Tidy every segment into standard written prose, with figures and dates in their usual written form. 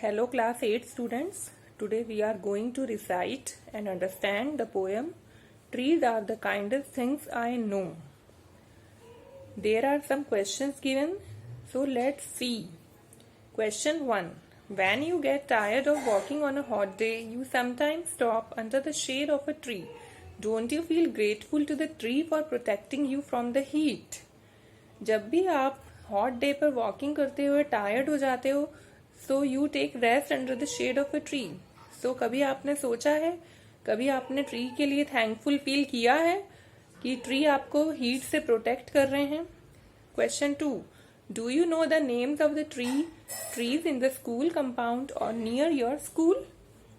Hello class 8 students. Today we are going to recite and understand the poem Trees are the kindest things I know. There are some questions given, so let's see. Question 1. When you get tired of walking on a hot day, you sometimes stop under the shade of a tree. Don't you feel grateful to the tree for protecting you from the heat? जब भी आप hot day पर walking करते हुए tired हो जाते हो, so you take rest under the shade of a tree. So कभी आपने सोचा है, कभी आपने ट्री के लिए थैंकफुल फील किया है कि ट्री आपको हीट से प्रोटेक्ट कर रहे हैं. Question 2. Do you know the names of the trees in the school compound और near your school?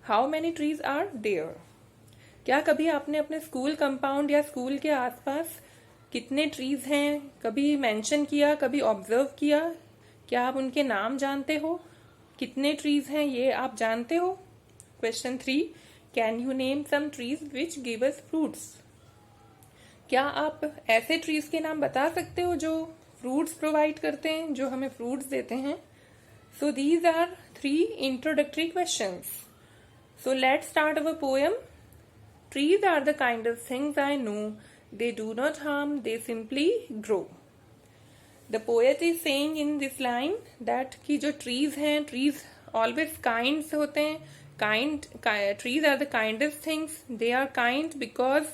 How many trees are there? क्या कभी आपने अपने स्कूल कंपाउंड या स्कूल के आसपास कितने ट्रीज हैं कभी मेंशन किया, कभी ऑब्जर्व किया? क्या आप उनके नाम जानते हो? कितने ट्रीज हैं ये आप जानते हो? Question 3. Can you name some trees which give us fruits? क्या आप ऐसे ट्रीज के नाम बता सकते हो जो फ्रूट्स प्रोवाइड करते हैं, जो हमें फ्रूट्स देते हैं? So these are 3 introductory questions. So let's start our poem. Trees are the kindest things I know. They do not harm, they simply grow. The poet is saying in this line that कि जो trees हैं, trees always kind होते हैं. Trees are the kindest things. They are kind because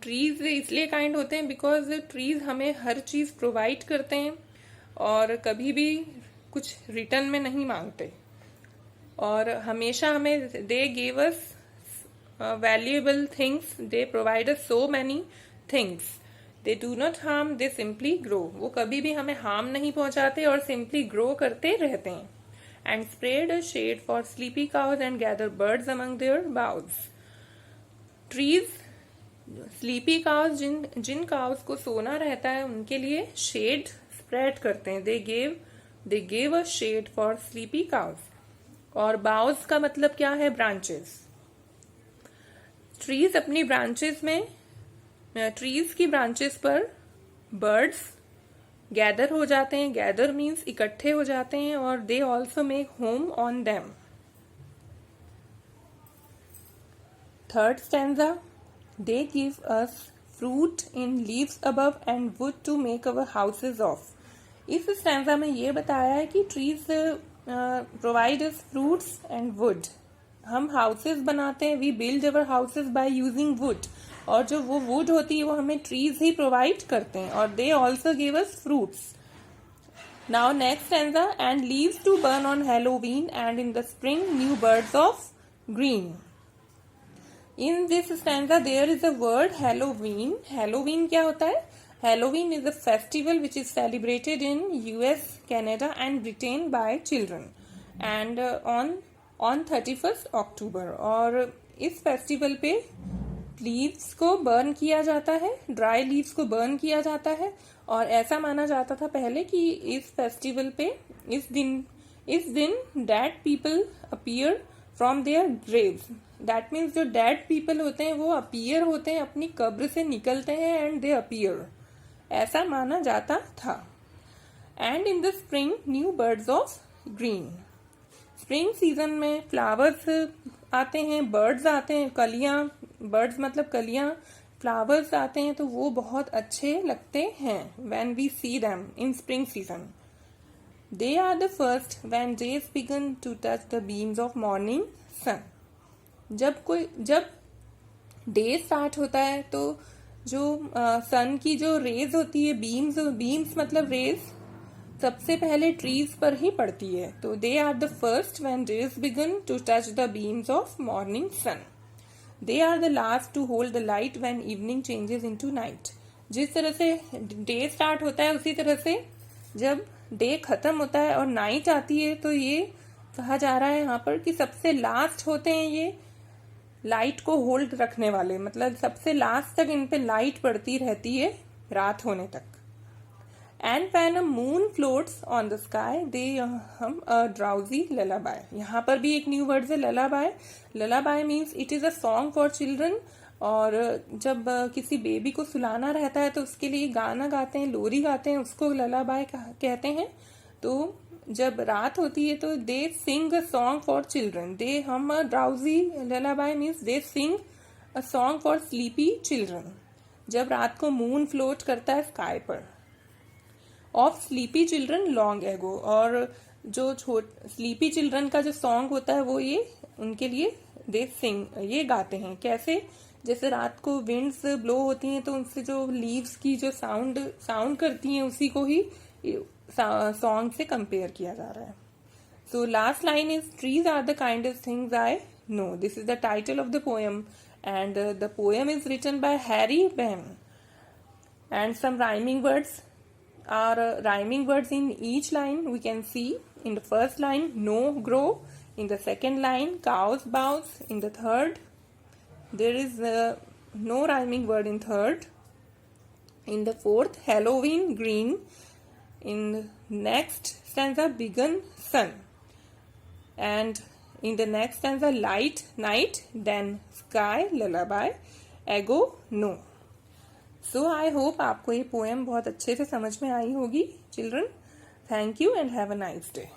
trees इसलिए kind होते हैं because trees हमें हर चीज provide करते हैं और कभी भी कुछ return में नहीं मांगते और हमेशा हमें they gave us valuable things. They provide us so many things. They do not harm, they simply grow. वो कभी भी हमें harm नहीं पहुंचाते और simply grow करते रहते हैं. And spread a shade for sleepy cows and gather birds among their boughs. Trees, sleepy cows, Jin cows को सोना रहता है उनके लिए shade spread करते हैं. They gave a shade for sleepy cows. और boughs का मतलब क्या है? branches. ट्रीज अपनी ब्रांचेस में, ट्रीज की ब्रांचेस पर बर्ड्स गैदर हो जाते हैं. गैदर मीन्स इकट्ठे हो जाते हैं और they also make home on them. Third stanza. They give us fruit in leaves above and wood to make our houses of. इस स्टैंजा में ये बताया है कि trees provide us fruits and wood. हम हाउसेस बनाते हैं, we build our houses by using wood, और जो वो वुड होती है वो हमें ट्रीज ही प्रोवाइड करते हैं और they also give us fruits. Now next stanza. And leaves to burn on Halloween and in the spring new birds of green. In this stanza there is a word Halloween. Halloween क्या होता है? Halloween is a festival which is celebrated in US, Canada and Britain by children and on 31 October. और इस festival पे leaves को burn किया जाता है, ड्राई लीव्स को बर्न किया जाता है और ऐसा माना जाता था पहले कि इस फेस्टिवल पे इस दिन dead people appear from their graves. That means जो डेड पीपल होते हैं वो अपीयर होते हैं, अपनी कब्र से निकलते हैं एंड दे अपीयर, ऐसा माना जाता था. And in the spring new birds of green. Spring season में फ्लावर्स आते हैं, बर्ड्स आते हैं, कलियां, बर्ड्स मतलब कलियां, फ्लावर्स आते हैं तो वो बहुत अच्छे लगते हैं when we see them in spring season. They are the first when days began to touch the beams of morning sun. जब डे स्टार्ट होता है तो जो सन की जो रेज होती है, बीम्स मतलब रेज, सबसे पहले ट्रीज पर ही पड़ती है. तो they are the first when days began to touch the beams of morning sun. They are the last to hold the light when evening changes into night. जिस तरह से डे स्टार्ट होता है उसी तरह से जब डे खत्म होता है और नाइट आती है तो ये कहा जा रहा है यहाँ पर कि सबसे लास्ट होते हैं ये लाइट को होल्ड रखने वाले, मतलब सबसे लास्ट तक इन पे लाइट पड़ती रहती है रात होने तक. And when a moon floats on the sky, they hum a drowsy lullaby. यहाँ पर भी एक न्यू वर्ड है lullaby. Lullaby means it is a song for children. और जब किसी बेबी को सुलाना रहता है तो उसके लिए गाना गाते हैं, लोरी गाते हैं, उसको lullaby कहते हैं. तो जब रात होती है तो they sing a song for children, they hum a drowsy lullaby means they sing a song for sleepy children. जब रात को मून फ्लोट करता है स्काई पर। Of sleepy children long ago, और जो स्लीपी चिल्ड्रन का जो सॉन्ग होता है वो ये उनके लिए दे सिंग, ये गाते हैं। कैसे? जैसे रात को विंड्स ब्लो होती हैं तो उनसे जो लीव्स की जो साउंड करती हैं उसी को ही सॉन्ग से कंपेयर किया जा रहा है। So last line is trees are the kindest things I know. This is the title of the poem and the poem is written by Harry Behn and some rhyming words are rhyming words in each line. We can see in the first line no grow, in the second line cows bows, in the third there is no rhyming word in third, in the fourth Halloween green, in the next stanza begun sun, and in the next stanza light night, then sky lullaby ego no. So I hope आपको ये poem बहुत अच्छे से समझ में आई होगी children. Thank you and have a nice day.